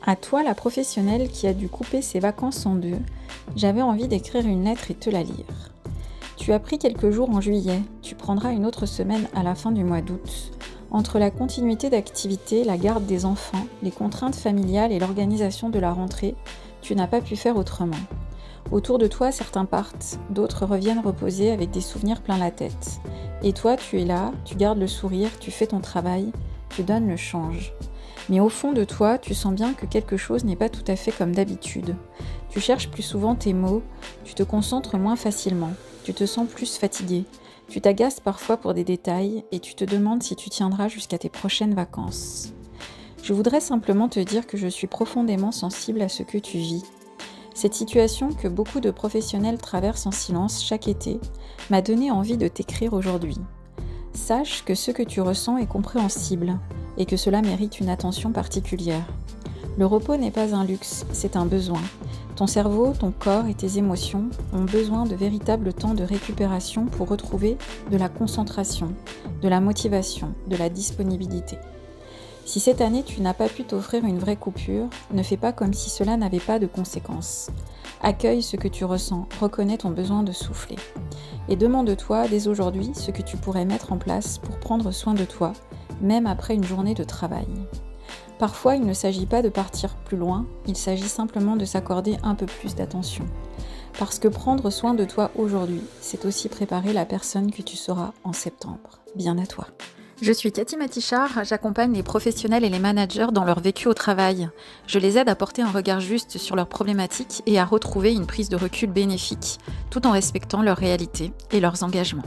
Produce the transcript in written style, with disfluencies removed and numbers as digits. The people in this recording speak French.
À toi, la professionnelle qui a dû couper ses vacances en deux, j'avais envie d'écrire une lettre et te la lire. Tu as pris quelques jours en juillet, tu prendras une autre semaine à la fin du mois d'août. Entre la continuité d'activité, la garde des enfants, les contraintes familiales et l'organisation de la rentrée, tu n'as pas pu faire autrement. Autour de toi, certains partent, d'autres reviennent reposer avec des souvenirs plein la tête. Et toi, tu es là, tu gardes le sourire, tu fais ton travail, tu donnes le change. Mais au fond de toi, tu sens bien que quelque chose n'est pas tout à fait comme d'habitude. Tu cherches plus souvent tes mots, tu te concentres moins facilement, tu te sens plus fatigué, tu t'agaces parfois pour des détails et tu te demandes si tu tiendras jusqu'à tes prochaines vacances. Je voudrais simplement te dire que je suis profondément sensible à ce que tu vis. Cette situation que beaucoup de professionnels traversent en silence chaque été m'a donné envie de t'écrire aujourd'hui. Sache que ce que tu ressens est compréhensible et que cela mérite une attention particulière. Le repos n'est pas un luxe, c'est un besoin. Ton cerveau, ton corps et tes émotions ont besoin de véritables temps de récupération pour retrouver de la concentration, de la motivation, de la disponibilité. Si cette année tu n'as pas pu t'offrir une vraie coupure, ne fais pas comme si cela n'avait pas de conséquences. Accueille ce que tu ressens, reconnais ton besoin de souffler. Et demande-toi dès aujourd'hui ce que tu pourrais mettre en place pour prendre soin de toi, même après une journée de travail. Parfois, il ne s'agit pas de partir plus loin, il s'agit simplement de s'accorder un peu plus d'attention. Parce que prendre soin de toi aujourd'hui, c'est aussi préparer la personne que tu seras en septembre. Bien à toi. Je suis Cathy Matichard, j'accompagne les professionnels et les managers dans leur vécu au travail. Je les aide à porter un regard juste sur leurs problématiques et à retrouver une prise de recul bénéfique, tout en respectant leurs réalités et leurs engagements.